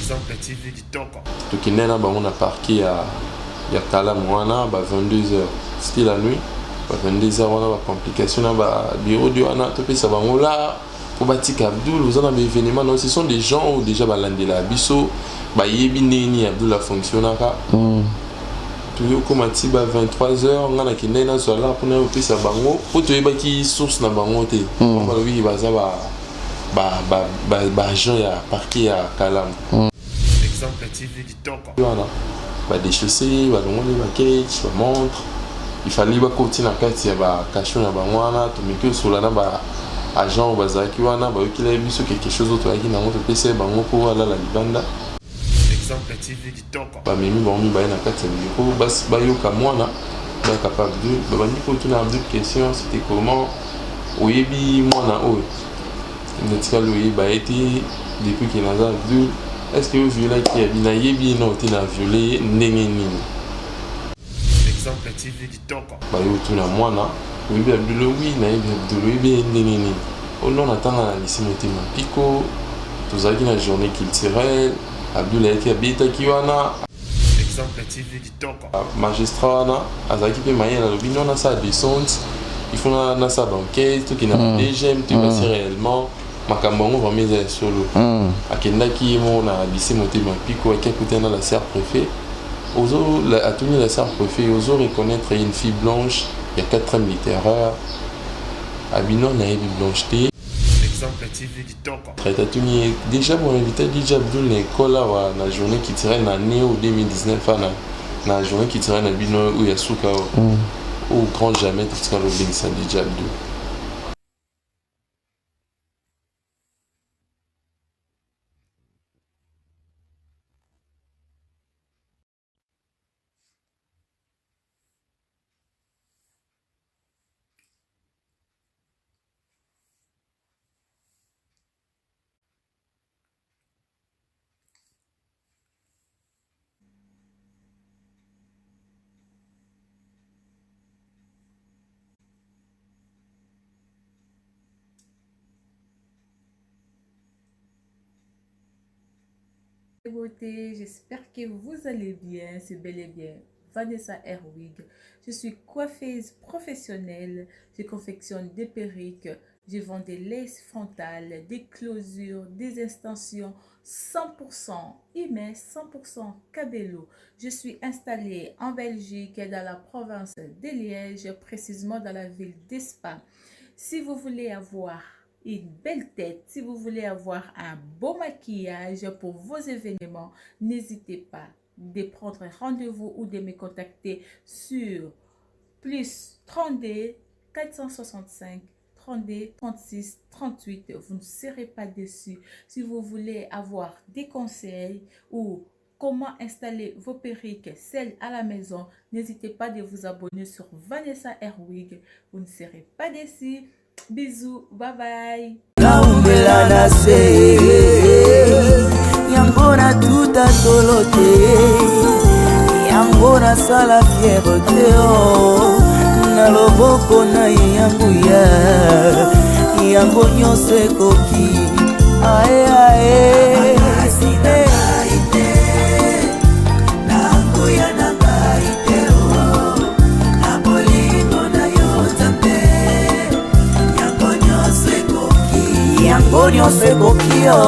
Exemple TV kitoko. Tokinena ba on a parqué ya kala mwana ba 22h. C'était la nuit. Ba 22h on a ba complication na ba bureau de wana to pesa ba ngola pour batika Abdul aux an événements non ce sont des gens ou déjà ba landela biso ba yebi neni Abdul la fonctionnaka. Toujours comme à 23h on a kinena so là pour na pesa bango pour to yeba ki source na bango te. On va oui baza ba agent ya parquet ya kala. Exemple TV kitoko. Bah des chaussées, bah donc on est cage, bah montre. Il fallait bah continuer à casser bah cachon là bah moi tout mais que sur là bah agent ou bah zaki wana bah qu'il a vu sur quelque chose d'autre là qui n'a pas PC bah on pour là la libanda. Exemple TV kitoko. Bah mimi bah on bah na carte micro bah bah yo comme moi là bah capable de bah ni pour tourner deux questions c'était comment oyebi moi na o. N'était-ce lui bah été depuis qu'il a vu. Est-ce que vous violez qui est bien yebi non tu n'as violé nengeni. Exemple TV kitoko. Bah yo tu na mwana oui bien Abdul oui na Abdul bien nengeni. On attend la lycée motima pico tozaki na journée culturelle Abdul a habita kiwana. Exemple TV kitoko. Magistrat na azaki pe maye na lobby non na sa descente il faut na sa banquette tout qui n'a pas DGM tu vas réellement makambo va mise solo akendaki mo na lycée motima pico akikuta na la sœur préfet ozo la atuni la sœur préfet ozo reconnaître une fille blanche il y a 4e littéraire abino na yebi blanche té. Exemple TV kitoko. Atuni déjà mon invité DJ Abdul l'école wa na journée qui tirait na néo 2019 na journée qui tirait na bino ou ya suka au grand jamais tout ce qu'on oublie ça DJ Abdul. Beauté, j'espère que vous allez bien, c'est bel et bien Vanessa Herwig. Je suis coiffeuse professionnelle, je confectionne des perruques, je vends des laces frontales, des closures, des extensions 100% Imes, 100% Cabello. Je suis installée en Belgique, dans la province de Liège, précisément dans la ville d'Espa. Si vous voulez avoir une belle tête, si vous voulez avoir un beau maquillage pour vos événements, n'hésitez pas de prendre rendez-vous ou de me contacter sur plus 32 465 32 36 38. Vous ne serez pas déçus. Si vous voulez avoir des conseils ou comment installer vos perruques, celles à la maison, n'hésitez pas de vous abonner sur Vanessa Herwig. Vous ne serez pas déçus. Bisous, bye bye. Naumela na se yangona tuta tolote yangona sala fiero teo na loboko na yangu yango nyose koki ae ae Bonio se coquio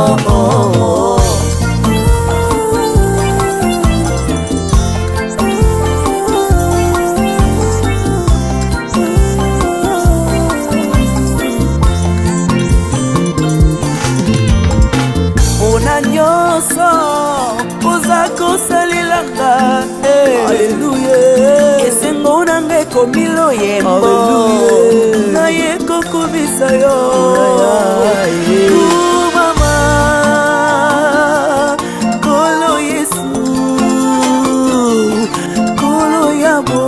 Ona nyoso Oza kosalilanga Alleluia Esengo nange komilo yembo Na yeko kubisa yo Kumama Kolo Yesu Kolo yabo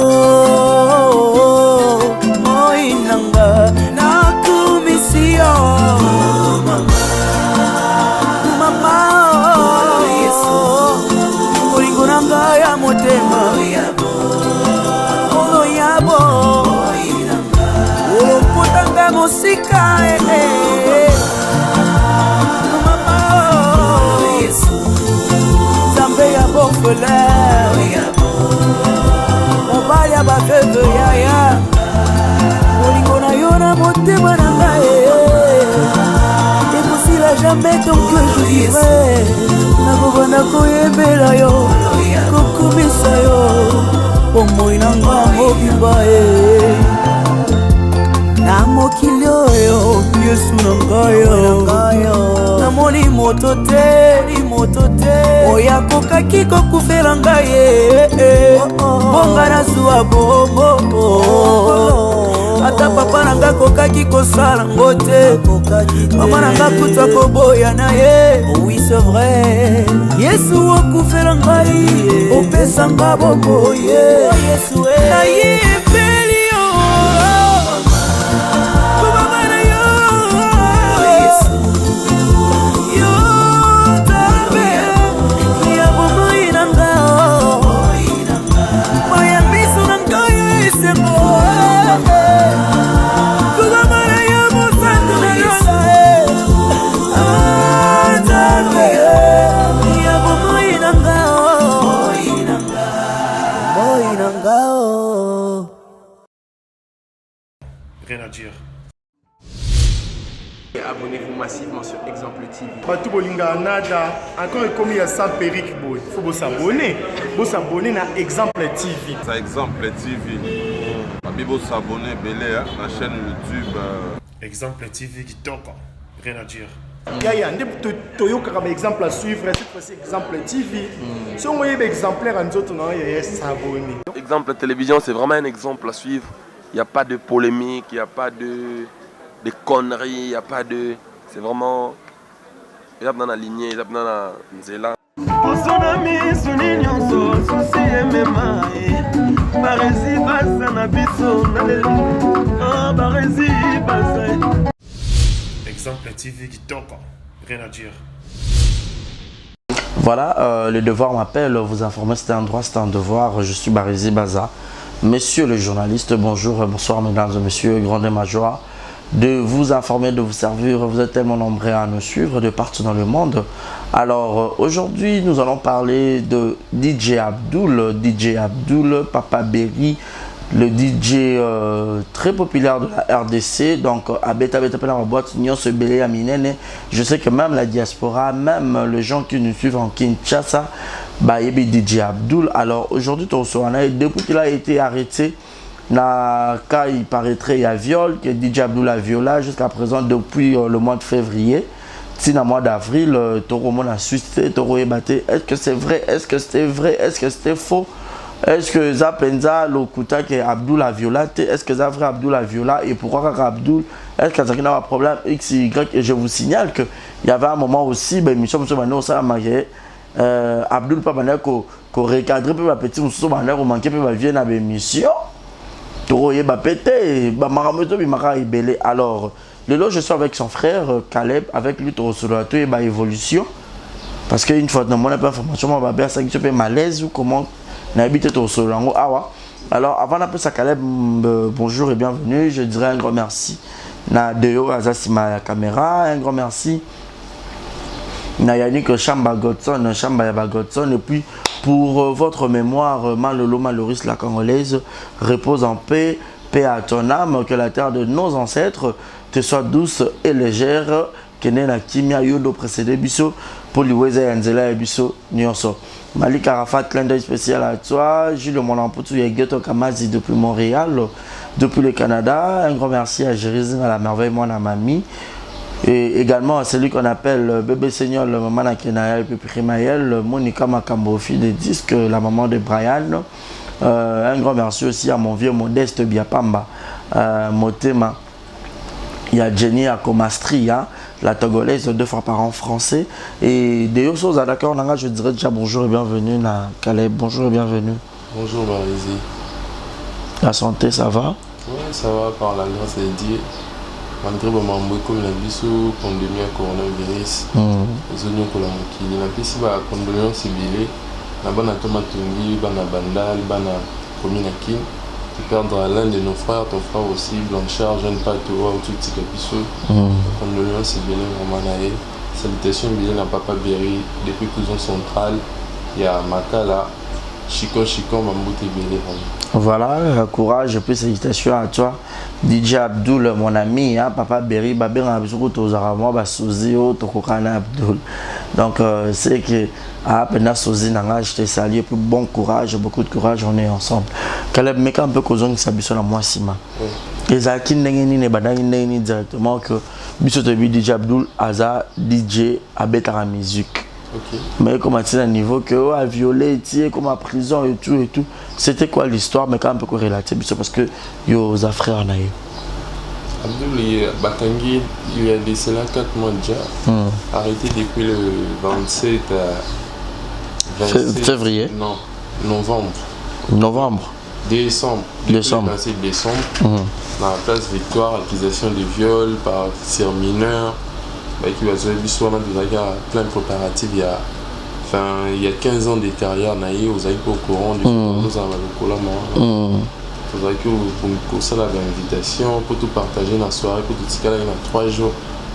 Moinanga Nakumisio Mama Kolo Yesu Moingonanga ya motema Kolo yabo Moinanga Olopotanga mosika colère mobali ya bafeve yaya molingo na yo na motema na ngai ekosila jamais tant que je vivrai nakobanda koyembela yo kokumisa yo bomoi na nga mobimba na mokili oyo yesu na ngai namoni moto te oyo akokaki kokufela ngai bonga nazwa bongo ata papa na ngai akokaki kosala ngo te mama na ngai kuta koboya na ye oui c'est vrai yesu okufela ngai opesa nga bomboye nayebeli yo Rien à dire. Abonnez-vous massivement sur Exemple TV. Batou bolinga nada encore comme il y a ça Peric boy. Faut vous s'abonner. Vous s'abonner na Exemple TV. Ça Exemple TV. Babi vous s'abonner belé à la chaîne YouTube. Exemple TV qui toque. Rien à dire. Yaya, ndé toyoka comme exemple à suivre. Cette fois-ci Exemple TV. Si on voyait exemplaire en autres non, yaya s'abonner. Exemple télévision, c'est vraiment un exemple à suivre. Il n'y a pas de polémique, il n'y a pas de conneries, il n'y a pas de... C'est vraiment... Il y a dans la lignée, il y a dans la nzela. Exemple TV qui toque. Rien à dire. Voilà, le devoir m'appelle, vous informer, c'était un droit, c'était un devoir. Je suis Barizi Baza. Monsieur le journaliste, bonjour, bonsoir mesdames et messieurs, grande est ma joie de vous informer, de vous servir. Vous êtes tellement nombreux à nous suivre de partout dans le monde. Alors aujourd'hui, nous allons parler de DJ Abdul, Papa Berry, le DJ très populaire de la RDC. Donc, à Beta dans ma boîte, je sais que même la diaspora, même les gens qui nous suivent en Kinshasa, bah, il y a DJ Abdul. Alors aujourd'hui, depuis qu'il a été arrêté, quand il paraîtrait il y a viol, que DJ Abdul a violé jusqu'à présent depuis le mois de février. Si dans le mois d'avril, Toro a suscité, Toro est battu. Est-ce que c'est vrai? Est-ce que c'était vrai? Est-ce que c'était faux? Est-ce que Zapenza, le Kouta que Abdul a violé? Est-ce que Zavre Abdul a violé? Et pourquoi Abdul? Est-ce qu'il y a un problème X, Y? Et je vous signale qu'il y avait un moment aussi, ben, Michel Moussou ça a marqué. Abdul pas mal qu'on recadre peu petit Moussou Maner ou manquer peu vient à l'émission. Toro yé pété, Maramoto Bimara est belé. Alors, le lot je suis avec son frère Caleb, avec lui Toro Solato et évolution. Parce qu'une fois que on n'a pas d'information, on va bien ça qui se fait malaise ou comment n'habite Toro Solato. Alors, avant d'appeler ça Caleb, bonjour et bienvenue. Je dirais un grand merci. Na Deo Azasima caméra, un grand merci. Nayanik Chamba Godson, Chamba Yaba Godson, et puis pour votre mémoire, Malolo Maloris la Congolaise, repose en paix, paix à ton âme, que la terre de nos ancêtres te soit douce et légère, que n'est la Kimia Yodo précédé Bisso, Poliweza Yanzela et Bisso Nyonso. Malik Arafat, clin d'œil spécial à toi, Jules Molamputu et Geto Kamazi depuis Montréal, depuis le Canada, un grand merci à Jérézine à la merveille, moi, à mamie. Et également à celui qu'on appelle Bébé Seigneur, le maman Nakenaya et puis Mayel, Monica Makambo, fille des disques, la maman de Brian. Un grand merci aussi à mon vieux Modeste Biapamba, Motema. Il y a Jenny Akomastri, hein, la Togolaise, 2 fois par an français. Et des choses à d'accord, je dirais déjà bonjour et bienvenue, Caleb, bonjour et bienvenue. Bonjour Barizi. La santé, ça va? Oui, ça va par la grâce de Dieu. Malgré le mambo comme la biso pandémie à coronavirus, les oignons pour la moquille, la piste va condoléances civiles, la bonne tomatungi, bana bandal, bana communakin, qui perdre l'un de nos frères, ton frère aussi, Blanchard, jeune patois, ou tout petit capisso, condoléances civiles, vraiment naïe, salutations civiles à Papa Berry, depuis Cousin Central, ya makala Chico Mamboute Belé. Voilà, courage et puis félicitations à toi. DJ Abdul, mon ami, hein, papa Berry, Babé, on a besoin de moi, Souzio, Tokokana Abdul. Donc, c'est que, à peine Souzi, je te salue, puis bon courage, beaucoup de courage, on est ensemble. Caleb, mais quand un peu causons qui s'habille sur la moi, Sima. Et Zaki n'est pas directement que, Bissot DJ Abdul, Aza, DJ, Abetara Musique. Okay. Mais comme à un niveau que a violé, comme à prison et tout, c'était quoi l'histoire, mais quand même peu relater parce que yo za frère na yo. Abdul Batangi, il a décédé 4 mois déjà, arrêté depuis le 27 février. Non, novembre. Décembre. Décembre. Dans la place Victoire, accusation de viol par tir mineur. Qui va se faire plein de préparatifs. Il y a 15 ans de carrière, vous avez au courant du vous avez invitation pour tout partager dans la soirée, pour tout ce qu'il y a 3 jours.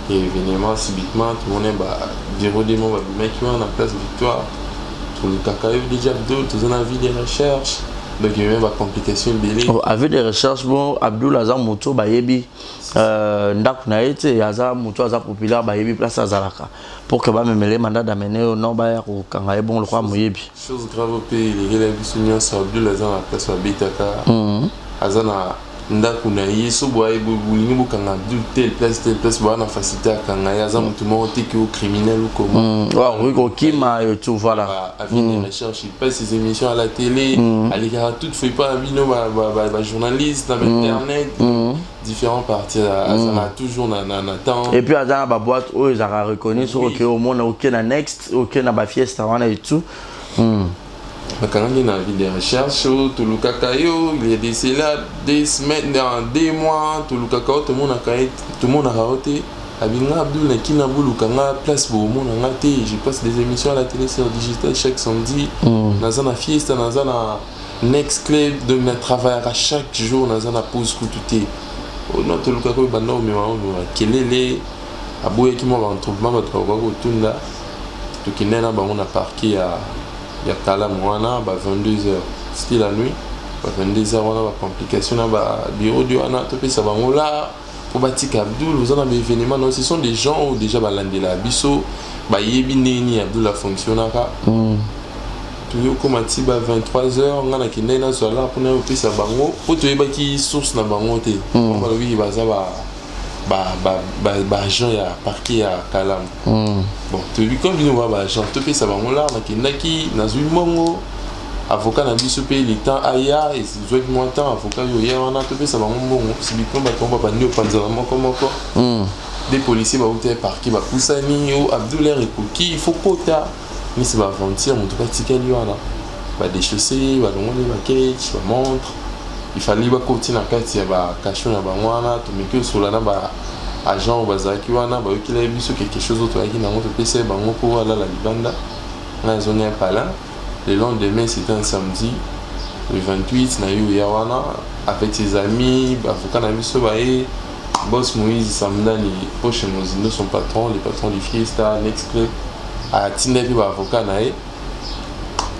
Et événement, subitement, tout le monde est bureau des membres, mais qui sont dans la place Victoire. Tout le cacaï déjà Abdul, tout le monde a vu des recherches. Donc il y a même des complications belées. Avec des recherches, bon, Abdul Azam Mouto Bayebi, Ndak Naïti, Azam Mouto Azam Populaire Bayebi, place à Zalaka. Pour que me mêler mandat d'amener au Nombayer ou Kangaye, bon, le roi Moyebi. Chose grave au pays, les gars, ils sont Abdul Azam à la place Babitaka. Azam Ndak Naïti, Soboye, Boulini, Bukanga, Abdul, telle place, voilà, la facilité à Kangaye, Azam, tout le monde est criminel ou comment. Oui, Kima et tout, voilà. Avec des recherches, il passe ses émissions à la télé, à l'écart, tout fait pas un binôme, journaliste, dans internet, différents partis, Azam a toujours un temps. Et puis Azam a boîte, ils ont reconnu sur au monde, aucun next, aucun fiesta, et tout. Quand il y a des recherches, tout le cacao, il y a des semaines, des mois, tout le cacao, tout le monde a raté. Abinga Abdul n'a qu'une place pour le monde. Je passe des émissions à la télé sur digital chaque samedi. Dans une fiesta, dans un next club, de travail à chaque jour, dans une pause pour tout. Non, tout le cacao, mais quel est les aboué qui m'a retrouvé, ma travail tout là. Tout qui n'est là, on a parqué à. Il y a Tala Moana, 22h, c'était la nuit. 22h, on a des complications, on a des bureaux de Wana, ça va là. Pour Batik Abdul, vous avez des événements, ce sont des gens qui déjà balandé la biso, Yebi Neni Abdul a fonctionné. Toujours comme à 23h, on a qui n'est là sur là pour nous faire ça bango. Pour te dire qui source na bango te. On va lui Jean ya parqué à Kalam. Bon, tu vois comme nous va Jean te fait ça bango là, on a qui na zui mongo. Avocat n'a dit ce pays les temps aya et c'est joué moins temps avocat yo hier on a te fait ça bango bon. Si biton ba tomba ba ni au panzalama comme encore. Des policiers ba outé parqué ba poussani ou Abdul et Koki, il faut quota. Mais c'est pas mentir, on te pas ticket lui là. Ba déchausser, ba demander ba cage, ba montre. Il fallait ba continuer à carte ba cachon na ba wana, to meke sur là ba agent ou bazaki wana ba qu'il a vu quelque chose autre qui na montre PC ba ngoko là la libanda. Na zone pas là. Le lendemain c'était un samedi le 28 na eu yawana avec ses amis, avocat na vu ce ba boss Moïse Samdani proche Mozino son patron, les patrons du Fiesta Next Club à Tinebi ba avocat na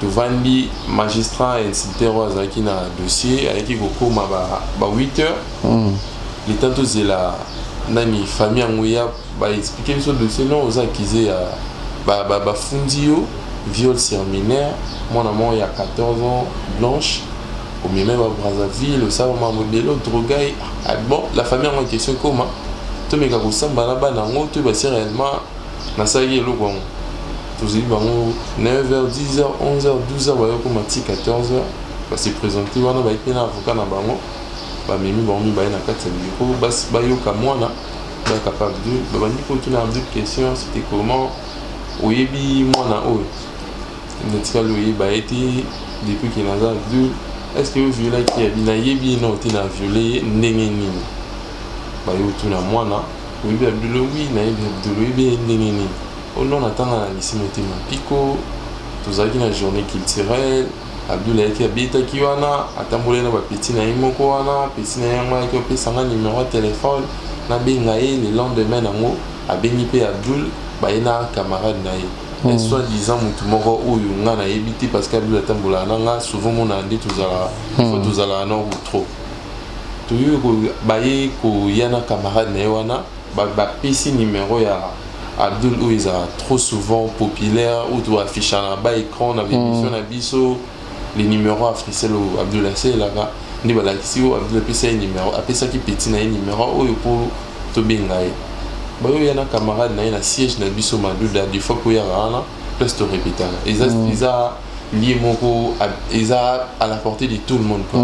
de Vandi magistrat et citero azaki na dossier avec Goko ma ba 8h les tantos de la nani famille Anguya ba expliquer ce dossier non aux accusés ba fundio viol sur mineur mon amant il y a 14 ans blanche au même à Brazzaville le savant modèle drogaï bon la famille en question comment to meka ko samba na bana ngoto ba c'est réellement na ça y est le bon tous les 9h 10h 11h 12h ba yo ko mati 14h ba se présenter wana ba ipena avocat na bango ba memi ba mi ba na kati miko bas ba yo ka mwana ba capable de ba bandi ko tuna deux questions c'était comment oyebi mwana o netikalo ba été depuis qu'il a deux est-ce que vous violez qui a bien yebi non tu n'as violé ndenge nini ba yo tuna mwana oyebi Abdul oui na yebi Abdul oui ndenge nini on attend à ici motema pico tozaki na journée culturelle Abdul a été habité qui wana atambole na ba petit na imoko wana petit na yanga qui opesa nga numéro de téléphone na benga le lendemain nango abengi pe Abdul ba ina camarade na ye soi-disant mutu moko oyo nga na yebiti parce que Abdul atambola nanga souvent mon andi tozala faut tozala non ou trop toyo ko baye ko yana camarade na wana ba pesi numéro ya Abdul où ils a trop souvent populaire ou doit afficher na ba écran na émission na biso les numéros africains Abdul c'est là ni bala kisi o Abdul pesa numéro apesa ki petit na numéro oyo pour to bengaye ba yo yana camarade na siège na biso maduda du fois ko ya rana plus to répéter ils a lié moko ils a à la portée de tout le monde quoi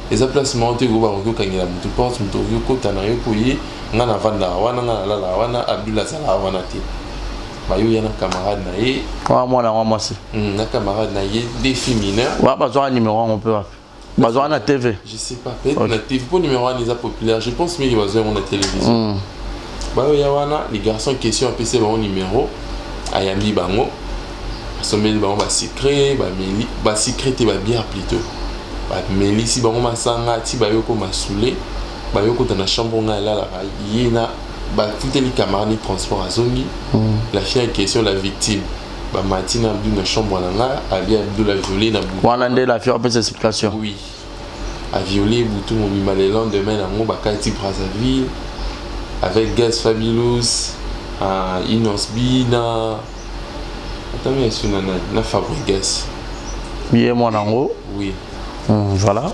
ils a placement te go ba ko kangela mutu porte mutu yo ko tanayo ko yi ngana vanda wana ngana la wana Abdul azala wana te ba yo yana camarade na ye wa moi si na camarade na ye défi mineur wa ba zo numéro on peut besoin na TV je sais pas peut-être na TV pour numéro 1 les populaire je pense mais il besoin on a télévision bah ya wana les garçons question PC ba numéro ayambi bango sommet bango ba secret ba meli ba secret te ba bière plutôt ba meli si bango masanga ti ba yoko masule ba yoko dans la chambre nga la yena ba toutes les camarades de transport à zongi la fille en question la victime ba Martina Abdou na chambre na nga abi Abdou la violé na boutou wana nde la fille en cette situation oui a violé boutou mo bima le lendemain na ngo ba kati Brazzaville avec Gaz Fabulous Inosbi na attends mais sur na Fabregas bien mon ango oui voilà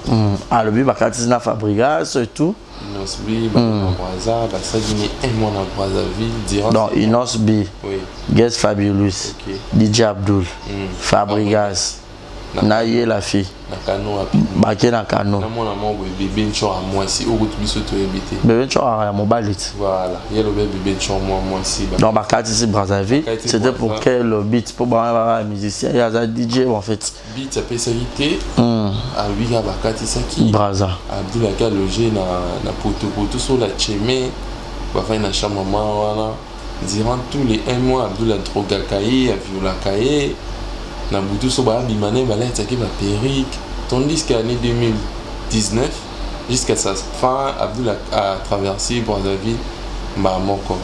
le but bakati na Fabregas et tout Inosbi na Brazza ba ça gagné un mois na Brazzaville direct donc Inosbi oui Gaz Fabulous DJ Abdul Fabregas na ye la fille na kano bake na kano na mona mongo bébé ncho à moi si au route biso to ebité bébé ncho à mobalit voilà yelo bébé ncho moi si donc bakati c'est Brazzaville c'était pour quel beat pour ba musicien il y a un DJ en fait beat ça peut s'arrêter à lui ga bakati ça qui Brazza Abdul a logé na poto sur la chemé ba fa na chambre wana durant tous les 1 mois Abdul a droga cahier a viola cahier na butu so ba bimane ba leta ki ba perrique tandis qu'à l'année 2019 jusqu'à sa fin Abdul a traversé Brazzaville ba moko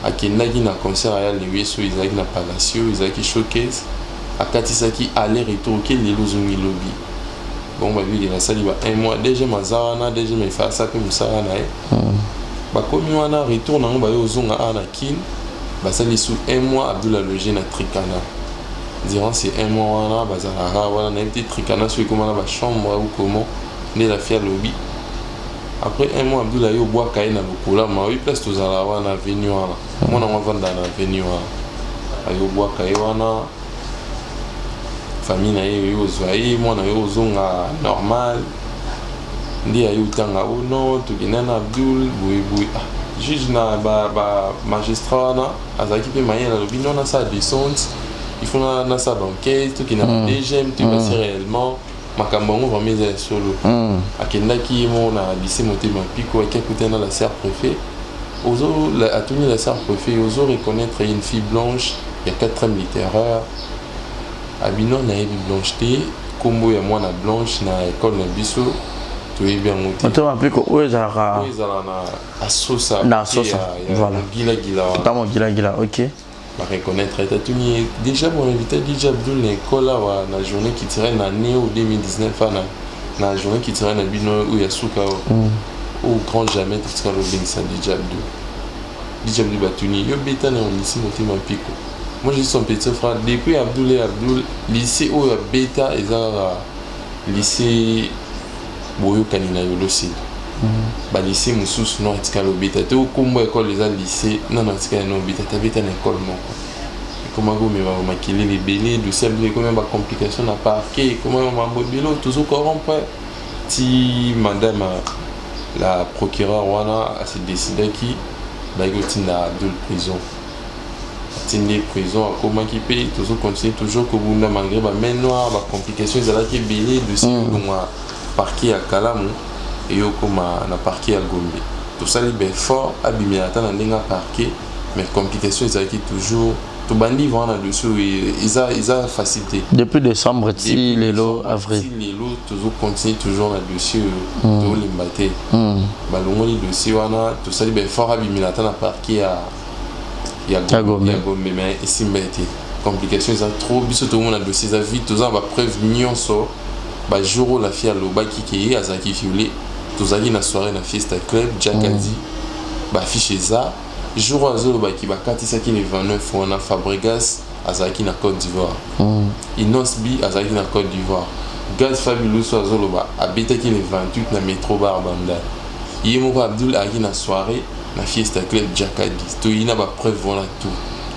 a kenaki na concert ya le so Isaac na Palacio Isaac showcase a katisaki aller retour ke lelo zungi lobby bon ba lui il a sali ba 1 mois déjà mazawana déjà me fa ça pe musara na ba komi wana retour na ba yo zunga ana kin ba sali sous 1 mois Abdul a logé na Tricana durant ces 1 mois là bazara voilà na petit Tricana sur comment la chambre ou comment né la fille lobby après 1 mois Abdul a yo bois kaina na lokola ma oui place to zala wana avenue wana mona mwa vanda na avenue wana ayo bois kaina famille na yo zwaye mwana yo zonga normal ndi ayo tanga o non to kinana Abdul boui juge na ba magistrat na azaki pe mayela lobby non na sa descente il faut na sa banquette to kinana DGM tu vas réellement makambongo va mise solo akendaki mo na lycée Motema Piko akikuta na la serre préfet ozo a tenu la serre préfet ozo reconnaître une fille blanche il y a 4e littéraire abino na yebi blanche te kombo ya mwana blanche na école na biso to yebi ngote Motema Piko oza na asosa na asosa voilà gila OK va reconnaître Etats-Unis déjà mon invité DJ Abdul l'école là na journée qui tirait na Néo 2019 na journée qui tirait na bino ou yasuka au grand jamais tout ce qu'on a ça DJ Abdul Batuni yo beta na lycée Motema Piko moi je suis son petit frère depuis Abdul lycée ou beta ezara lycée boyo kanina yo losi ba lycée mususu no etikalo beta te okombo école les lycée non etikalo no beta ta beta na école moko comment go me va makili les belé de semble comment ba complication na parquet comment mambo belo toujours corrompre ti madame la procureure wana a se décidé qui ba gotina Abdul prison tindi prison comment qui paye toujours continue toujours que vous malgré ba main noire ba complication ezala ki belé de si donc parquet à Kalamu et yo koma na parquet à Gombe tout ça libère fort abimi ata na ndenga parquet mais complication ezalaki toujours to bandi vont là dessus ils a facilité depuis décembre ti lelo avril lelo toujours continue toujours là dessus to limbate balongoli dossier wana tout ça libère fort abimi ata na parquet à Gombe mais isimbete complication eza trop biso tomona dossier eza vite toza ba preuve nyonso bajour oyo la fille alobaki ke ye azalaki violé tozalaki na soirée na fiesta club Jack adi bafiche eza jour oyo azolobaki bakatisaki le 29 wana Fabregas azalaki na Côte d'Ivoire Inosbi azalaki na Côte d'Ivoire Gaz Fabulous azoloba abetaki le 28 na métro bar Bandal ye moko Abdul azalaki na soirée na fiesta club Jack adi toyina bapreuve wana tout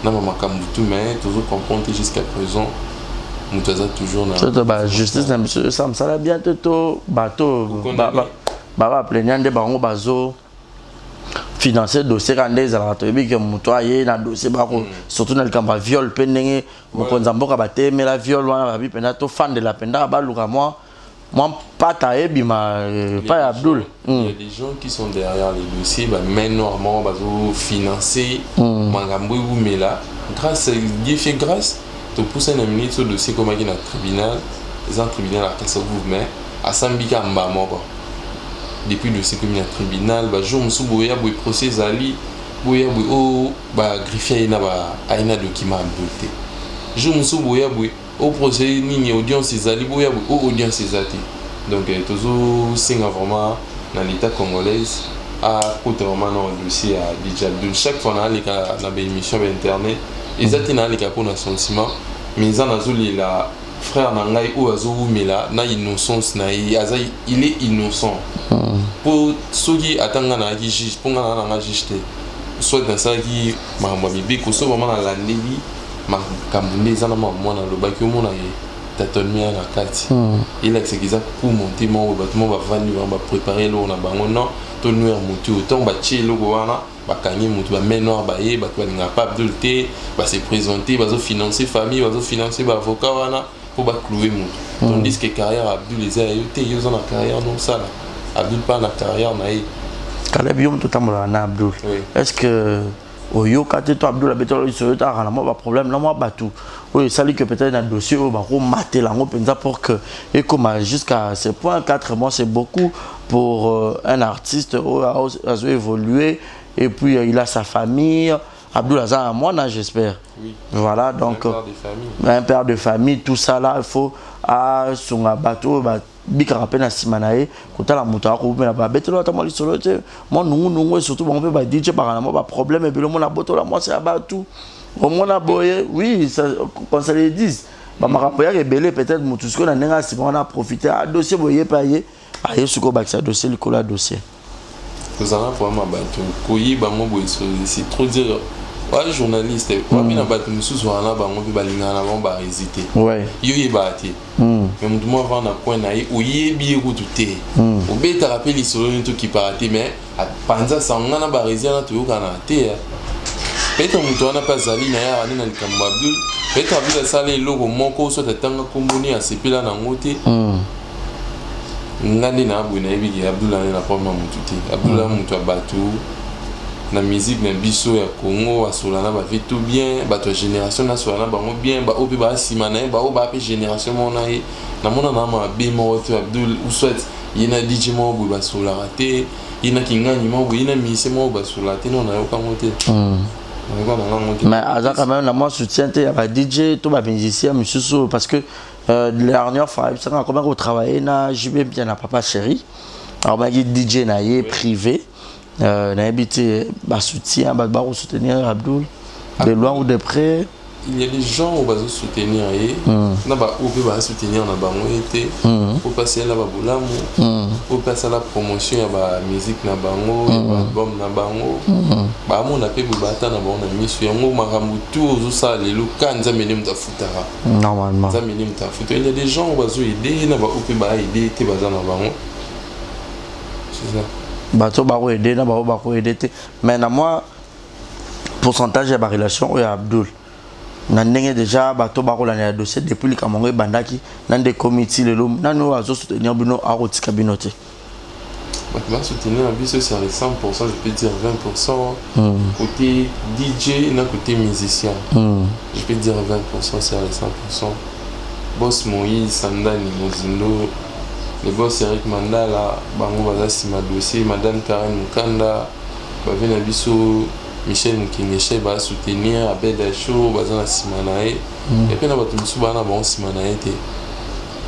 na makambo tout mais toujours comprendre jusqu'à présent nous toujours na justice na monsieur ça me sala bien toto bateau ba plaignant de bango bazo financer dossier quand des ala to bi que muto aye na dossier ba ko surtout na le camp viol pendenge mokonza mboka bateme la viol wana ba bi penda to fan de la penda ba luka moi pas taé bima pas Abdul il y a des gens qui sont derrière les dossiers bah mais normalement bazo financer mangambo mela grâce Dieu fait grâce to pousser na minute ce dossier comme qui na tribunal les en tribunal à Kassavou mais à Sambika mbamoko depuis le dossier comme na tribunal ba jour musu boya boy procès ali boya boy o ba greffier na ba aina document Abdul jour musu boya boy au procès ni audience ali boya boy o audience zati donc toujours signe vraiment dans l'état congolais à côté vraiment dans dossier à DJ Abdul chaque fois na les na ba émission internet ezati na leka pour na sentiment mais en azuli la frère na ngai ou azumela na innocence na il est innocent pour soki atanga na ki juge pour ngana na juge soit dans ça qui mambo bibi ko so vraiment na landeli makambo za na mwana lobaki omona ye tatonmia na kati il a ce qu'ils a pour monter mon bâtiment va venir va préparer l'eau na bango non to noir mutu autant ba chi logo wana bakangi mutu ba menor ba ye ba to linga pas Abdul te ba se présenter ba zo financer famille ba zo financer ba avocat wana pour ba clouer mutu tandis que carrière Abdul les a yo te yo na carrière non ça là Abdul pas na carrière na ye Caleb yom tout amola na Abdul est-ce que oyo kate to Abdul abeto sur ta na moi ba problème na moi ba tout oui ça dit que peut-être dans dossier au ba ko mater la ngo penza pour que et comme jusqu'à ce point 4 mois c'est beaucoup pour un artiste a évolué et puis il a sa famille Abdul Azan moi j'espère voilà donc un père de famille tout ça là il faut à son bateau bika peine à simanae kota la moto ko na ba betelo ta mo lisolo te mo nungu surtout bon ba DJ par na mo ba problème et puis le mo na boto la moi c'est abatou au moins na boye oui ça quand ça les disent ba marapo ya rebelle peut-être moto ce qu'on a nenga si on a profité à dossier boye payer aye suko ba ça dossier le cola dossier vous en avez vraiment battu koyi bango boye c'est trop dire ouais journaliste wa mina battu mususu wana bango bi balingana bango ba hésiter ouais yo yebati mais mutu mo avant na point na ye oyebi ekutu te obeta rappel isolo nto ki parate mais panza sangana ba résiana to yokana te peut-être mutu wana pas zali na ya wana na likambo Abdul peut-être Abdul sale logo moko so tatanga komboni asepela na ngote ngandi na abuna yebi ki Abdul na problème mutu te Abdul mutu abatu na musique na biso ya Congo asolana ba veto bien ba to génération na solana bango bien ba obi ba simana ba o ba pe génération mona ye na mona na ma be mo to Abdul ou soit yina DJ mo bu ba sola raté yina kingani mo bu yina mise mo ba sola te non na yo kangote mais aza quand même na moi soutien te ya ba DJ to ba musicien monsieur parce que la dernière fois ça quand même au travailler na JB bien na papa chéri alors ba DJ na ye privé na habité ba soutien ba soutenir Abdul de loin ou de près il y a des gens où va soutenir et na ba ou ba soutenir na bango été pour passer là ba bulamu pour passer la promotion ya ba musique na bango ba album na bango ba mo na pe ba ta na bango na mission yango makambu tout zo ça les lokanza menem ta futara normalement za menem ta futara il y a des gens où va aider na ba ou ba aider te ba za na bango c'est ça bato ba ko aider na ba ko aider te mais na moi pourcentage de la relation avec Abdul na ndenge déjà bato ba ko la na dossier depuis le Cameroun bandaki na des comités le lom na no azo soutenir bino a rotika bino te bato soutenir na biso c'est 100% je peux dire 20% côté DJ na côté musicien je peux dire 20% c'est 100% boss Moïse Sandani Mozindo le boss Eric Mandala bango baza sima dossier madame Karen Mukanda ba vena biso Michel Mukingeshe va soutenir Abed Acho bazana simanae et puis na bato musuba na bon simanae te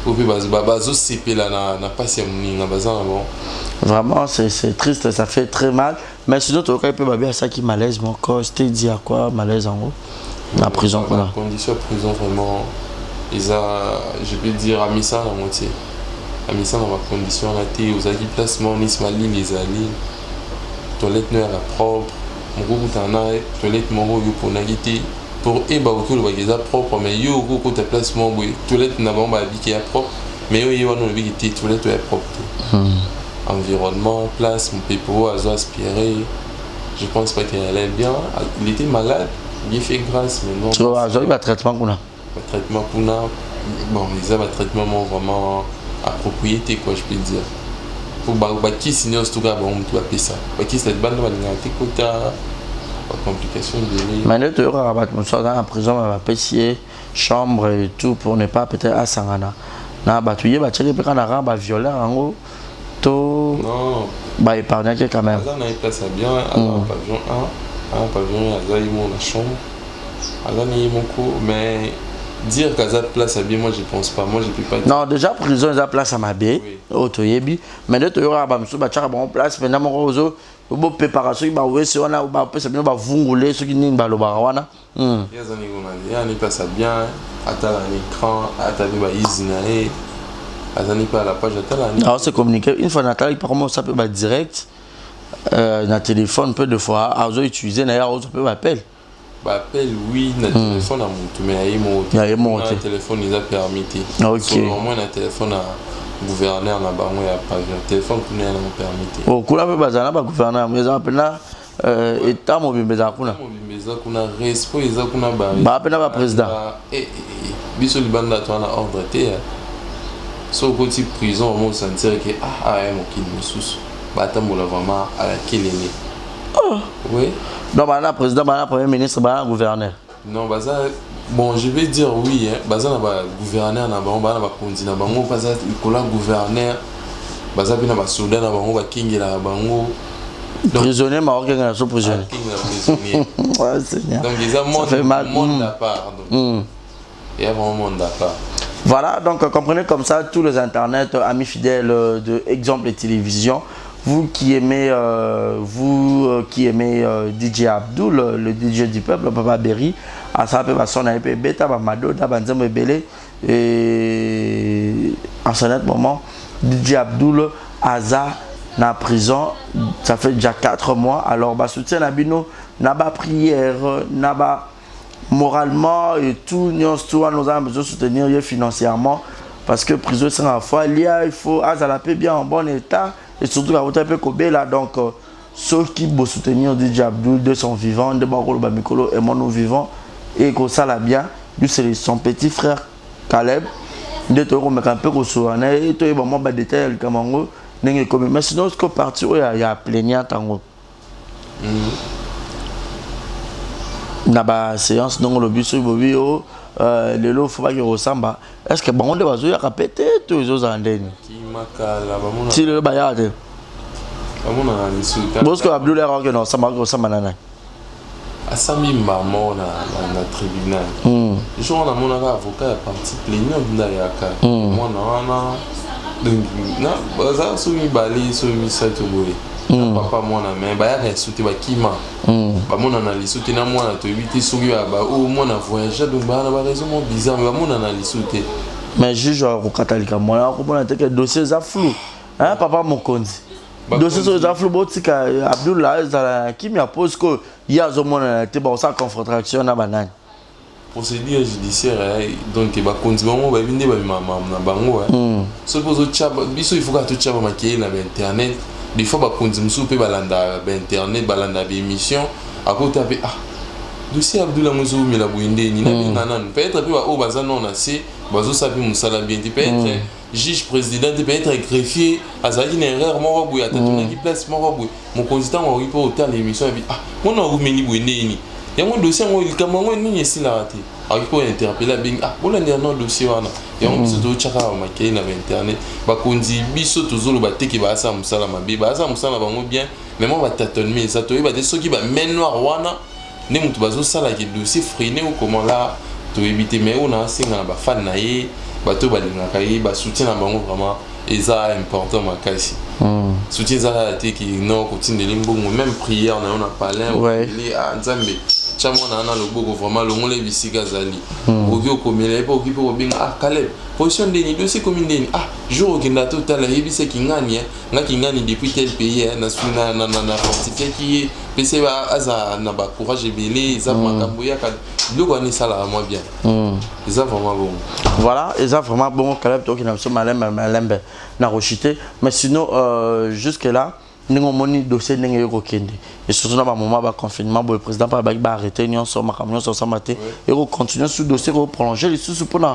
ou puis bazo sepela na passe ya muninga bazana bon. Vraiment c'est triste, ça fait très mal, mais sinon tu peux babia ça qui malaise mon corps, c'était dit à quoi malaise en gros la prison qu'on a. Condition prison vraiment ils a je peux dire à Missa la moitié. À Missa dans ma condition là té aux aki placement Nismali les ali toilette noire la propre. Mon groupe est toilette mon groupe pour nagiter pour ébaouter le bagage propre mais yo go ta place mon boy toilette n'a pas qui est propre mais yo y va non le toilette est propre environnement place mon pépo à aspirer je pense pas qu'il allait bien il était malade il fait grâce mais non tu vois il va traitement qu'on a traitement qu'on a bon ils ont un traitement vraiment approprié quoi je peux dire pour qui signe en tout cas bon tu vas payer ça qui cette bande va n'importe quoi complication de mais tu auras dans la prison va payer chambre et tout pour ne pas peut-être à Sangana na batuye ba tcheke pe kana ba violer en gros to non ba épargner quand même ça na place bien pavillon 1 pavillon azaï mon chambre azani mon coup mais dire qu'à cette place bien moi je pense pas moi je peux pas dire. Non déjà prison ils a place à Mabé au Toyebi mais de Toyora ba mso ba tchaka bon place maintenant mon rozo bo préparation ba wese wana ba pesa bien ba vungule ceux qui ni ba loba wana yazani gona ya ni place bien atala l'écran atali ba izinae azani pas la page atala ni alors c'est communiquer une fois Nathalie par comment ça peut ba direct na téléphone peu de fois azo utiliser na ya azo peut appel bah appel oui na téléphone à mon mais ayi mon téléphone ils a permis OK au moins na téléphone à gouverneur na bango ya pas téléphone pour na permis oh kula pe bazana ba gouverneur mais ça pena état mobimeza kuna respo eza kuna ba pena ba président biso libanda to na ordre te so côté prison on sentir que mon kid mususu ba tambola vraiment à la kilene oui. Non, bah, président, bah, premier ministre, bah, gouverneur. Non, bah, ça, bon, je vais dire oui, hein. Bah, ça, bah, gouverneur, bah, continue, bah, bah, ça, il gouverneur, bah, ça, bah, soudain, bah, king, là, bah, prisonnier marocain, là, sous prisonnier. Ouais, Seigneur. Donc, ils ont monde à part. Il y a vraiment monde à part. Voilà, donc, comprenez comme ça, tous les internets, amis fidèles de Exemple et Télévision. Vous qui aimez DJ Abdul, le DJ du peuple, Papa Berry, à ça peut son IP bêta, Mado, Banzemo Belé, et en ce moment, DJ Abdul, Aza, na prison, ça fait déjà 4 mois. Alors, bah, soutien Nabino, Naba prière, Naba moralement et tout, nous avons besoin de soutenir financièrement parce que prison c'est la fois, il faut Aza la paix bien en bon état. Et surtout, quand vous avez fait là, donc, ceux qui vont soutenir DJ Abdul de son vivant, de Bakolo Bamikolo et moi nous vivons, et que ça l'a bien, lui c'est son petit frère Caleb, de Toro Mekampe Kosoane, et toi, il va m'en détailler le Kamango, mais sinon, ce qu'on partit, il y a plaignant tango. Naba séance, donc le but sur Bobio, le lot, il faut pas qu'il ressemble. Est-ce que bon, on doit répéter tous les autres années? Si le bayade. Parce que Abdul est rare que non, ça marque au Samanana. Asami maman na tribunal. Je suis un avocat parti plaignant d'Ayaka. Moi, donc, na, ça, soumis bali, soumis ça, tout le papa, moi, mais bah, il y a sauté Bakima. Bah, mon analyse, sauté na moi, tu éviter souris à bah, oh, moi, na voyagé, donc, bah, la raison bizarre, mais mon analyse sauté. Mais juge au catholique, moi, on a que dossier ça flou. Hein, papa, mon compte. Dossier ça flou, bon, c'est Abdul là, qui me pose que il y a au moins été bon ça confrontation à banane. Procédure judiciaire, donc il va continuer, on va venir na bango. Suppose il faut que tu tchaba maquiller na internet. Des fois, bah, continuer souper balanda internet, balanda émission. À côté de dossier Abdul Amouzou, mais la bouinde, ni na peut-être peu au bazan non assez, bazo sapi musala bien, peut-être juge président, peut-être greffier, azali une erreur, moi bouya, t'as tout qui place, moi bouya. Mon consultant m'a repris au temps l'émission, il dit mon a ouvert ni bouinde ni. Il y a un dossier, moi il comment ni ici la raté. Alors il faut interpeller bien, on a un dossier wana. Il y a un biso de chaka maquiller na internet, bah qu'on dit biso toujours le baté qui va ça musala mabi, bah ça musala bango bien. mais moi tâtonner ça to ba de ceux qui ba main noire wana ne mutu bazo sala ki dossier freiné ou comment là to éviter mais on a singa na ba fan na ye ba to ba lingaka ye ba soutien na bango vraiment et ça important makasi soutien ça te qui non continue limbongo même prière na on a parlé il a nzambe chamo na le boko vraiment le ngole bisika zali oki okomela epo oki po binga ah Caleb position deni dossier commune deni ah jour okenda total yebise kingani ngaki ngani depuis tel pays na suna na fortifié qui pese ba aza na ba courage belé za makambo ya ka loko ni sala moi bien ça vraiment bon voilà et ça vraiment bon Caleb to qui na so malembe na rochité mais sinon jusque là nous avons un dossier et surtout dans le moment de confinement, le président va arrêter, nous sommes et on continue ce dossier, on prolonger les sous pour le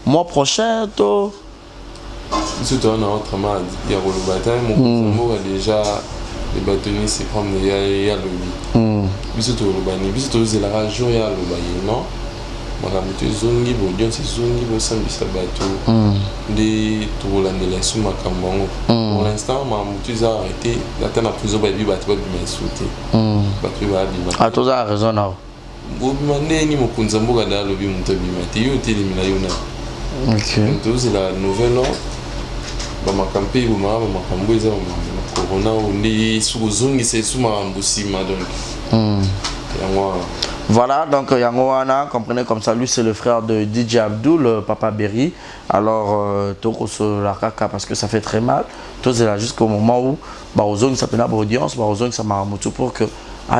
mois prochain. Surtout on a autrement dit, mon déjà les bâtonnets c'est comme il y a le surtout le bani, surtout c'est la région il y a le bani non. Makamute zongi audience zongi bo sambisa bato de tolandela sous makambo pour l'instant mamutu za arrêté la tana prison ba bi bato ba bi sauter bato ba bi ah toi as raison là bo mande ni mokunza mboka da lobi muto bi mate yo telimina yo na ok donc c'est la nouvelle ba makampe bo makambo eza corona ndi sous zongi c'est sous makambusi ma donc voilà, donc Yangoana, comprenez comme ça, lui c'est le frère de DJ Abdul, Papa Berry. Alors, Toko sur la caca parce que ça fait très mal. Tout c'est là jusqu'au moment où Barozong s'appelle à l'audience, Barozong ça m'a remonté pour que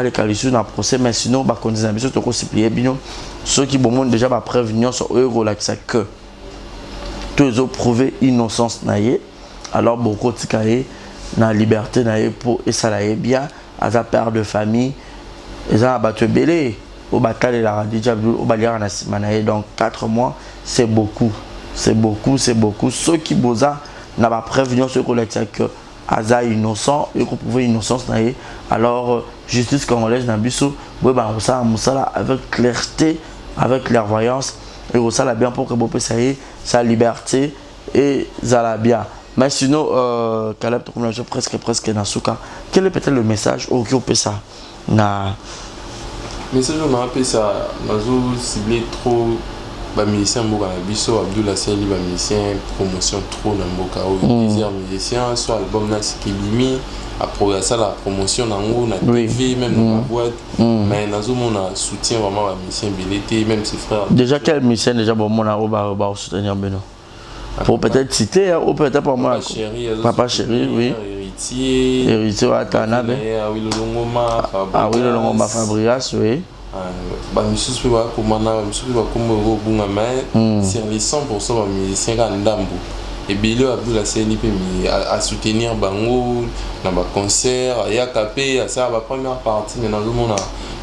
les qualifiés dans le procès, mais sinon, bah, quand ils ont Toko s'y plié, ceux qui vont déjà prévenir sur eux, que tous ils ont prouvé innocence naïe. Alors, beaucoup de cahiers, la liberté naïe pour et ça l'aille bien, à sa père de famille, ils ont abattu belé. Au bataille de la DJ Abdul, au balière en Asimanaï, donc 4 mois, c'est beaucoup. C'est beaucoup, c'est beaucoup. Ceux qui bosa n'a pas prévenu ce collectif que Aza est innocent, et qu'on pouvait innocence naïe. Alors, justice congolaise n'a biso, avec clarté, avec clairvoyance, et ça l'a bien pour que Bopé Saïe, sa liberté, et ça l'a bien. Mais sinon, Caleb, presque Nasuka, quel est peut-être le message au qui ça na mais ce jour on a appelé ça nazo ciblé trop ba musicien mboka na biso Abdul Sali ba musicien promotion trop na mboka o désir musicien soit album na sikibimi après ça la promotion nango na TV même dans la boîte mais nazo mona soutien vraiment ba musicien belité même ses frères déjà quel musicien déjà bon mona o ba soutenir Beno pour peut-être citer ou peut-être pour moi Papa Chéri oui héritier à Tanabe oui le Longoma Fabrias oui bah monsieur peut voir comment monsieur peut voir comment bunga mais sur les 100% ba musicien ka ndambo et Bilo Abdul Sali peut à soutenir bango dans ba concert ya capé à ça ba première partie mais dans le monde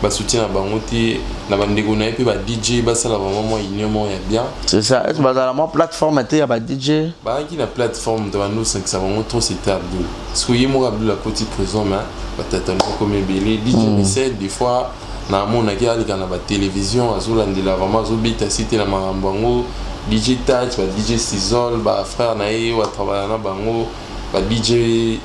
ba soutien bango ti na bandeko na pe ba DJ ba sala vraiment union ya bien c'est ça est basé la plateforme était ba DJ ba qui la plateforme de nous 5 ça vraiment trop c'était Abdul parce que yemo Abdul la côté présent mais ba tata comme belé DJ c'est des fois na mona ki ali kana ba télévision azolandela vraiment azobita cité na marambango DJ Touch ba DJ Sizol ba frère nae wa travailler na bango ba DJ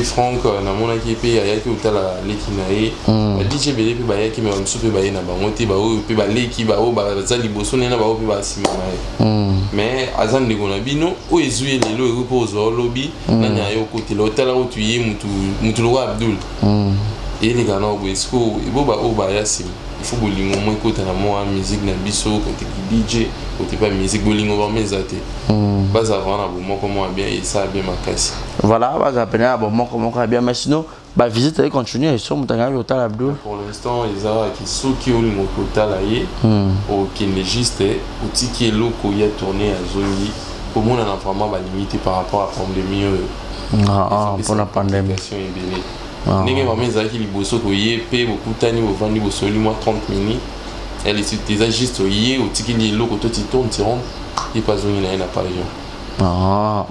Frank na mona ki pe ya ki utala leki nae ba DJ belé pe ba ya ki me msu pe ba ye na bango te ba o pe ba leki ba o ba za liboso na ba o pe ba sima nae mais azan de gona bino o ezuye lelo e repose o lobby na nya yo côté l'hôtel o tuye mutu lo Abdul et les gars non esco e bo ba o ba ya sim il faut bolingo mo écouter na mo musique na biso côté DJ côté pas musique bolingo ba mezate baza vraiment bon mo comment bien et ça bien makasi voilà baza pena bon mo comment bien mais sinon ba visite elle continue et sur mutanga l'hôtel Abdul pour l'instant ils a qui sous qui au l'hôtel aye au qui légiste au tiki loko y a tourné à Zongi pour moi on a vraiment ba limité par rapport à pandémie pour la pandémie ndenge mama ezalaki liboso koye pe bokutani bovandi bosoli mwa 30 minutes elle est déjà juste oye otikili eloko to titourne tironde et pas zongi na ye na pareil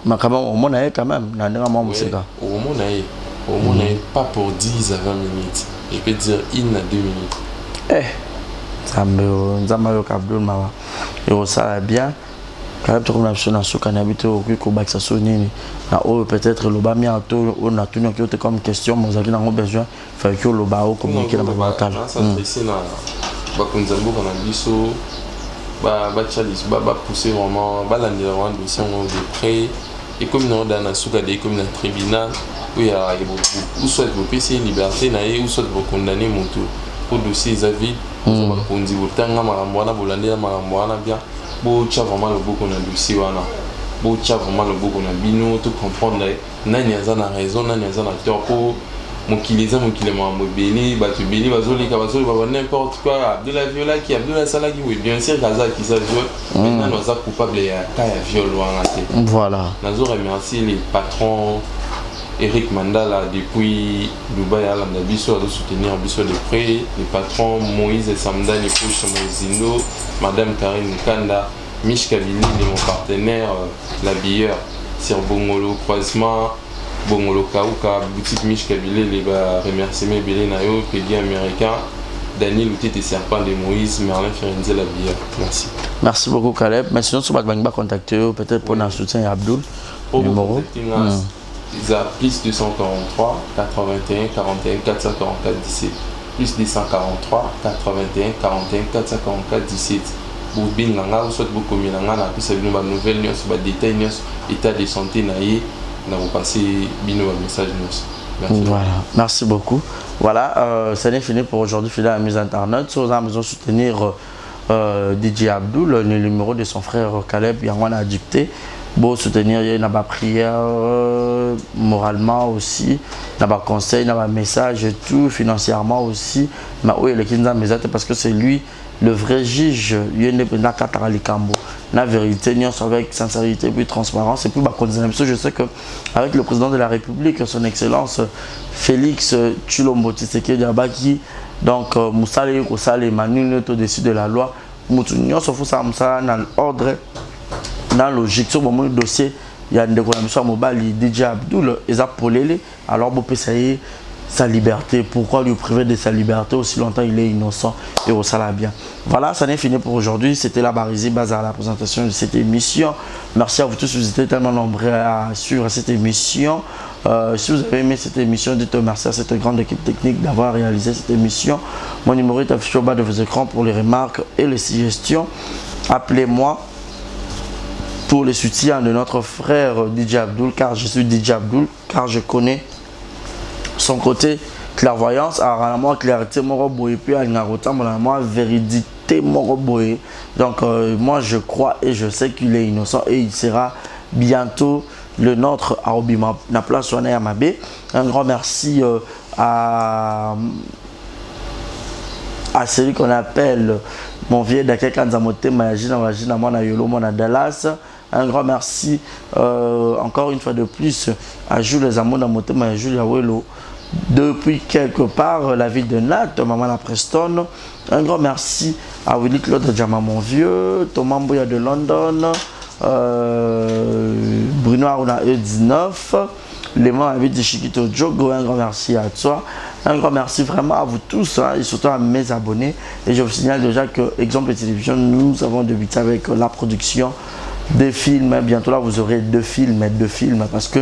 mais quand même au moins quand même na ndenge mwa musika au moins pas pour 10 à 20 minutes je peux dire 1 à 2 minutes Nzambe yo Abdul mama et ça bien Quand tu as une souka n'habite au cul au ça sonne peut-être le bas miato on a tenu comme question mais on a besoin faire que le bas communiquer dans ma mental ça c'est na ba kunzambo kana biso ba chalis ba pousser vraiment ba la ndira dossier de près et comme dans na souka de comme dans tribunal où il y a ou soit vous PC liberté na ou soit vous condamner mon tour pour dossier avis on va conduire tanga maramwana bolande maramwana bien beau tcha vraiment le beaucoup na dossier wana beau tcha vraiment le beaucoup na bino tout comprendre nani azana raison nani azana tort pour mokiliza mokilema mobeli batu beli bazolika bazoli n'importe quoi de la viola qui Abdoulaye Sala qui oui bien sûr Gaza qui ça viol maintenant nous a coupable ya cas ya viol wana té voilà nazo remercier les patrons Eric Mandala depuis Dubaï à l'Andabiso à soutenir Biso de près, les patrons Moïse Samdani Pouche Mozindo, Madame Karine Kanda, Mich Kabili et mon partenaire l'habilleur, Sir Bongolo Croisement, Bongolo Kauka, boutique Mich Kabili, les remerciements Belé Nayo, Pédi américain, Daniel Outit et Serpent de Moïse, Merlin Ferenze l'habilleur. Merci. Merci beaucoup Caleb. Mais sinon, tu vas contacter peut-être pour un soutien à Abdoul. Numéro. Ils ont plus 243 81 41 444 17 plus 243 81 41 444 17 pour bien nga soit beaucoup mieux nga na plus bino ba nouvelle news ba détail news état de santé na yé na vous passer bino message news. Merci. Voilà, merci beaucoup. Voilà, ça n'est fini pour aujourd'hui. Fidèle à la mise internet. Si vous avez besoin de soutenir DJ Abdoul, le numéro de son frère Caleb Yangon a dicté. Bon, soutenir, il y a des prières moralement aussi, il y a des conseils, il y a des messages, tout financièrement aussi. Mais oui, parce que c'est lui le vrai juge. Il y a la vérité, avec sincérité et transparence. Et puis, je sais qu'avec le président de la République, son Excellence Félix Tshilombo Tshisekedi Diabaki, donc Moussale Kosale Manu au-dessus de la loi, Moutounion Sofusa Moussala dans l'ordre. Dans la logique, sur le dossier, il y a une déclaration mobile, DJ Abdoul, ils ont polélé, alors vous pouvez essayer sa liberté. Pourquoi lui priver de sa liberté aussi longtemps il est innocent et au salaire bien. Voilà, ça n'est fini pour aujourd'hui. C'était la Barizi Bazar, la présentation de cette émission. Merci à vous tous, vous étiez tellement nombreux à suivre cette émission. Si vous avez aimé cette émission, dites merci à cette grande équipe technique d'avoir réalisé cette émission. Mon numéro est affiché au bas de vos écrans pour les remarques et les suggestions. Appelez-moi pour le soutien de notre frère DJ Abdoul, car je suis DJ Abdoul, car je connais son côté clairvoyance, à moi clarté moroboy, puis à moi véridité moroboy. Donc moi je crois et je sais qu'il est innocent et il sera bientôt le nôtre à Obima, na place Soane Yamabé. Un grand merci à celui qu'on appelle mon vieux Dake Kanzamote Mayajina Wajina Mona Yolo Mona Dallas. Un grand merci encore une fois de plus à Jules Zamona Motema et Jules Yawelo depuis quelque part la ville de Nat, Maman la Preston. Un grand merci à Willy Claude Djama mon vieux, Thomas Mbouya de London, Bruno Aruna E19, Léman David de Chiquito Jogo. Un grand merci à toi. Un grand merci vraiment à vous tous et surtout à mes abonnés. Et je vous signale déjà que Exemple Télévision, nous avons débuté avec la production des films. Bientôt là vous aurez deux films parce que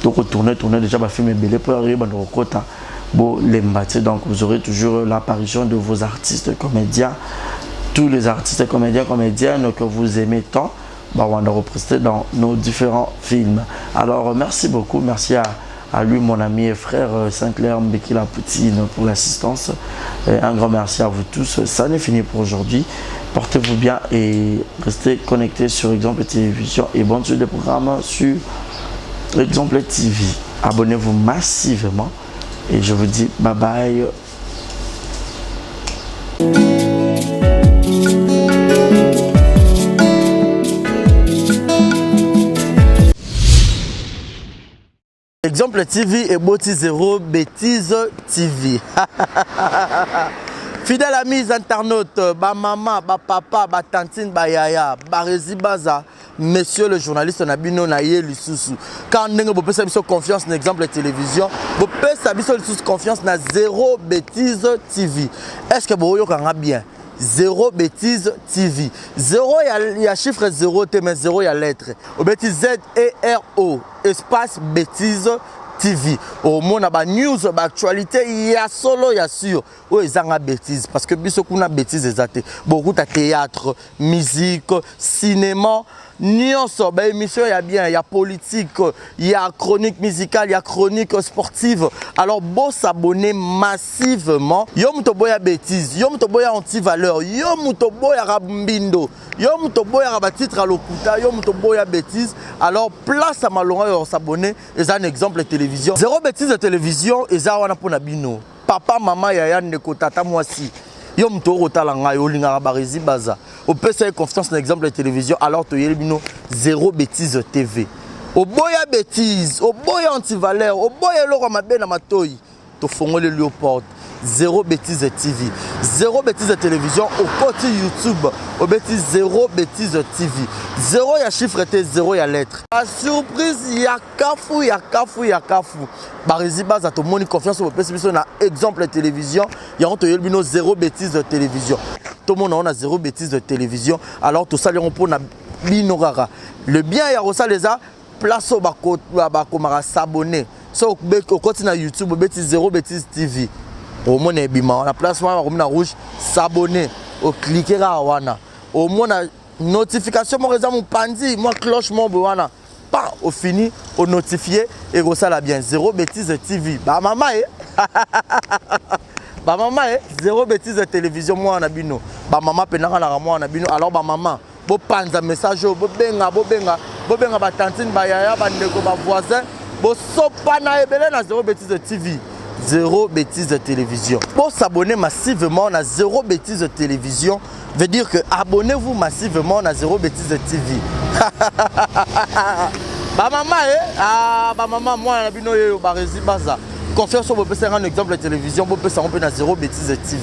donc tourner déjà ma film est belé pour arriver dans le côté bon les matières. Donc vous aurez toujours l'apparition de vos artistes comédiens, tous les artistes comédiennes que vous aimez tant, bah, on va représenter dans nos différents films. Alors merci beaucoup, merci à lui mon ami et frère Saint-Clair Mbekila Poutine pour l'assistance. Un grand merci à vous tous. Ça n'est fini pour aujourd'hui. Portez-vous bien et restez connectés sur Exemple Télévision et bonne suite des programmes sur Exemple TV. Abonnez-vous massivement et je vous dis bye bye. Exemple TV et Boti Zéro Bêtise TV. Fidèle amis internautes, ba maman, ba papa, ba tantine, ba yaya, Barizi Baza, monsieur le journaliste Nabino Naye Lisusu. Quand vous pouvez savoir confiance dans Exemple Télévision, vous pouvez savoir confiance dans Zéro Bêtise TV. Est-ce que vous voyez bien? Zéro Bêtise TV. 0 il y a chiffre 0 mais 0 il y a lettre. Au bêtise Z-E-R-O espace Bêtise TV. Au monde a news, actualité, il y a solo, il y a sûr. Oh, ils ont bêtise parce que biso kuna bêtise exacte. Beaucoup de théâtre, musique, cinéma. Nyonso, bah émission il y a bien, il y a politique, il y a chronique musicale, il y a chronique sportive. Alors bon s'abonner massivement. Yo muto boya bêtise, yo muto boya anti-valeur, yo muto boya rabumbindo, yo muto boya rabatitre à l'okuta, yo muto boya bêtise. Alors place à malonga yo s'abonner, et ça un exemple de télévision. Zéro bêtise de télévision, et ça wana pona bino. Papa, maman, yaya, neko, tata, moi si. Yo muto rotala nga yo linga Barizi Baza. Au PC confiance dans l'exemple de télévision alors to yelbino Zéro Bêtise TV. Au boya bêtise, au boya anti-valeur, au boya loro mabe na matoi. To fongole Léopold. Zéro Bêtise TV. Zéro Bêtise télévision au côté YouTube. Au bêtise Zéro Bêtise TV. 0 il y a chiffre T, 0 il y a lettre. La surprise, il y a Kafou, il y a Kafou, il y a Kafou. Barizi Baza, to moni confiance au PC, on a exemple de télévision. Il y a un yelbino Zéro Bêtise de télévision. Tout le monde a Zéro Bêtise de télévision. Alors tout ça, on peut binorara. Le bien, il y a aussi les a place au bako s'abonner. So au côté na YouTube, bêtise Zéro Bêtise TV. Au moins on a place na rouge s'abonner. Au cliquer à wana. Au moins notification mon réseau mon pandi, moi cloche mon wana. Pas au fini, au notifier et ça la bien Zéro Bêtise TV. Bah maman Bah maman Zéro Bêtise de télévision moi en abino. Bah maman penanga na moi en abino. Alors bah maman, bo panza message bo benga ba tantine ba yaya ba ndeko ba voisin, bo sopa na ebele na Zéro Bêtise TV. Zéro Bêtise de télévision. Pour s'abonner massivement à Zéro Bêtise de télévision, veut dire que abonnez-vous massivement à Zéro Bêtise de TV. Bah maman bah maman moi en abino yo Barizi Baza. Confiance sur vous pouvez un exemple de télévision, vous pouvez s'en Zéro Bêtise de TV.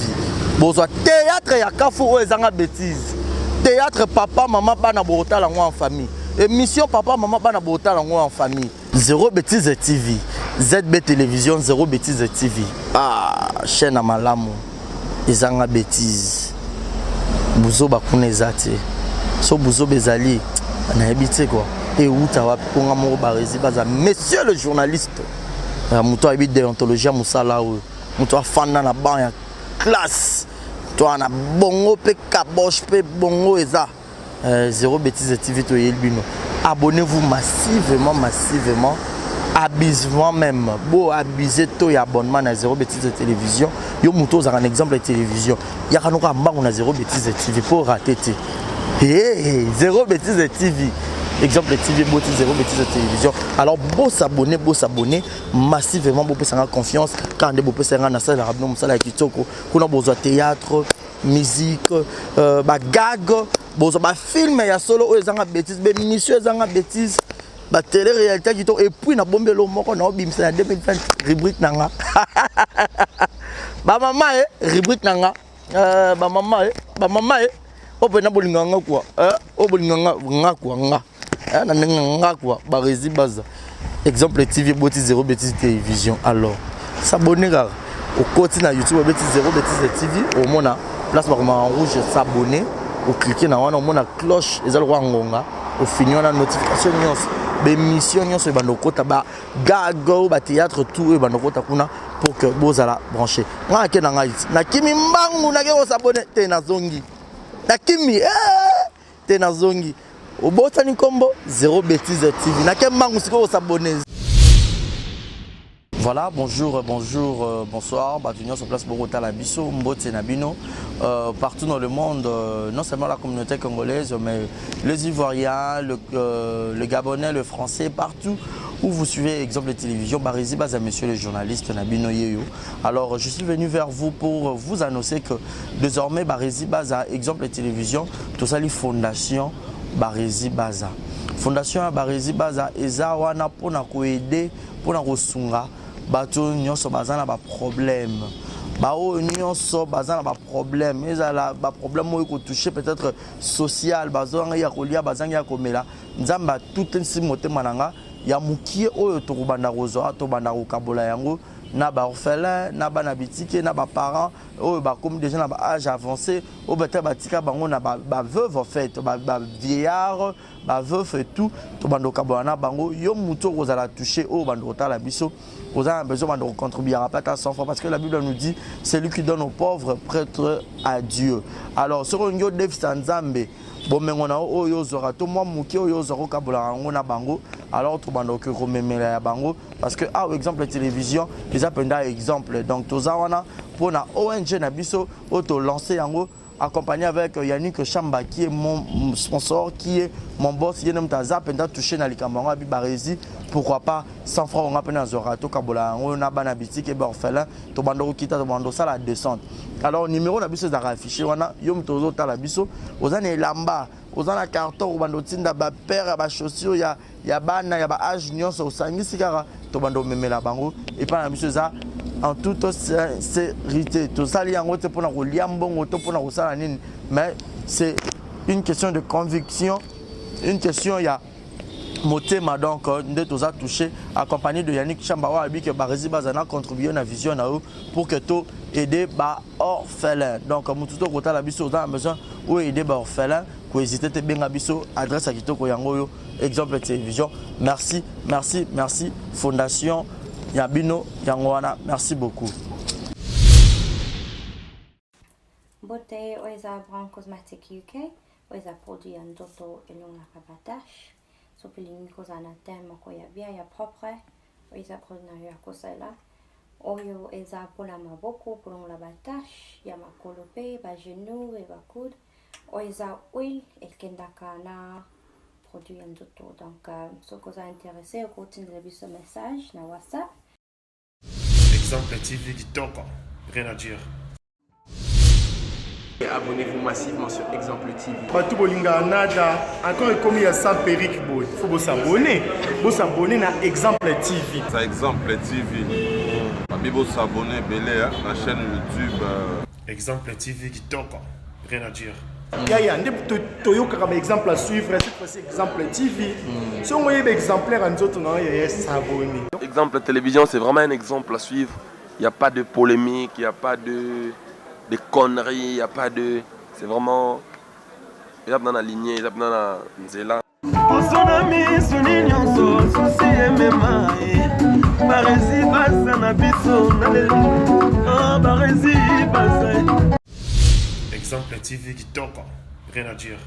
Bon théâtre il y a Kafou où ils ont bêtise. Théâtre papa maman bana borota la en famille. Émission papa maman bana borota la en famille. Zéro Bêtise de TV. ZB télévision Zéro Bêtise de TV. Ah chaîne à malamu. Ils ont bêtise. Bouzo bakune zate. So bouzo bezali. On a habité quoi. Et où tu vas pour un Barizi Baza. Monsieur le journaliste. Mouto habite déontologie à Moussala. Mouto fan dans la banque classe. Toi on a bongo pe kabosh pe bongo eza. Zéro Bêtise de TV to yelbino. Abonnez-vous massivement. Abusement même. Bon abuser to ya abonnement à Zéro Bêtise de télévision. Yo mouto za un exemple de télévision. Ya kanoka mbango na Zéro Bêtise de TV pour rater. Zéro Bêtise de TV. Exemple de TV, Zéro Bêtise de télévision. Alors, beau s'abonner massivement, beau faire confiance. Quand on peut faire un salle, on a besoin de théâtre, musique, gag, film, il y a solo, ils ont bêtise, émission, ils ont bêtise, télé-réalité, et puis on a bombé le mot, on a bim, c'est la 2020 rubrique nanga. Maman, rubrique nanga. Maman, on peut n'abolir quoi. On peut n'abolir quoi. Barizi Baza. Exemple TV Boti Zéro Bêtise télévision. Alors, s'abonner au côté na YouTube Zéro Bêtise TV. Au moins place en rouge s'abonner. Au cliquer na wana au moins cloche ezal ngonga. Au fini on a notification nyos. Émission nyos e bando kota ba gago ba théâtre tout e bando kota kuna pour que bozala brancher. Nga ke na ngai. Na kimi mbangu na ke s'abonner te na zongi. Na kimi te na zongi. Au Botani Combo, Zéro Bêtise TV. Voilà, bonjour, bonsoir. Batunion sur place Bogota la Bisso, Mbote Nabino. Partout dans le monde, non seulement la communauté congolaise, mais les Ivoiriens, le Gabonais, le Français, partout où vous suivez exemple de télévision, Barizi Baza, monsieur le journaliste Nabino Yeyo. Alors, je suis venu vers vous pour vous annoncer que désormais, Barizi Baza, exemple de télévision, tout ça, les fondations. Barizi Baza. Fondation Barizi Baza eza wana pona ko aider pona ko sunga bato nyonso bazana ba problème. Bao nyonso bazana ba problème, ezala ba problème mo ko toucher peut-être social, bazanga ya kolia bazanga ya komela. Nzamba tout nsi motema nanga ya mukie oyo to banda rozo to banda ko kabola yango na ba orphelin na ba na bitike na ba parents oh ba comme déjà na ba âge avancé oh bata batika bango na ba veuve en fait ba vieillard ba veuve et tout to bando kabona bango yo muto kozala toucher oh bando tala biso vous avez besoin de contribuer à pas à 100 fois parce que la Bible nous dit c'est lui qui donne aux pauvres prêtre à Dieu. Alors sur un yo dev sanzambe bon mais on a oyo zora to moi muki oyo zora kabula ngona bango alors to bando que rememela ya bango parce que ah exemple télévision les appendent exemple donc tozawana pour na ONG na biso auto lancer yango accompagné avec Yannick Chamba qui est mon sponsor, qui est mon boss, qui est touché dans les camarades à Bibarezi. Pourquoi pas 100 francs on a payé dans Zorato, Kabola, on a banabiti qui est orphelin, Tobando Kita, Tobando ça la descente. Alors numéro na biso est affiché, on a Yom Tozo Talabiso, aux années Lamba, aux années carton, Tobando Tinda, père, chaussures, il y a ban, il y a âge, nion, au sangi, sigara, Tobando Memela Bango, et pas la biso ça. En toute sincérité, tout ça, mais c'est une question de conviction, une question, il y a Motema donc, nous tous a touché, accompagné de Yannick Chambawa, que Barezi Bazana contribué à la vision pour que tout aider les orphelins. Donc, nous tous côté la biso, on a besoin ou aider les orphelins, pour hésiter à bien biso, adresse à Kitoko Yangoyo, exemple de télévision. Merci, merci, merci, Fondation Yabino Yangoana, merci beaucoup. Beauté, Oisa Brand Cosmetic UK, Oisa produit un toto et non la rabatache. Sopiling kozana tema ko ya bien ya propre, Oisa produit ya kosela. Oyo eza pour la maboko pour la batache, ya makolope, ba genou et ba coude. Oisa huile et kendaka na produit un toto. Donc, ce que vous intéressé, vous continuez ce message na WhatsApp. Exemple TV qui toque, rien à dire. Abonnez-vous massivement sur Exemple TV. Batou Bolinga Nada, encore comme il y a 100 perruques, il faut s'abonner. Vous s'abonner à Exemple TV. C'est Exemple TV. Vous s'abonner à la chaîne YouTube. Exemple TV qui toque, rien à dire. Il y a un exemple à suivre, cette fois-ci Exemple TV. Si on voit un exemplaire en autres, il y a s'abonner. Exemple télévision, c'est vraiment un exemple à suivre. Il n'y a pas de polémique, il n'y a pas de conneries, il n'y a pas de... C'est vraiment... Il y a dans la lignée, il y a dans la nzela. Exemple TV qui toque, rien à dire.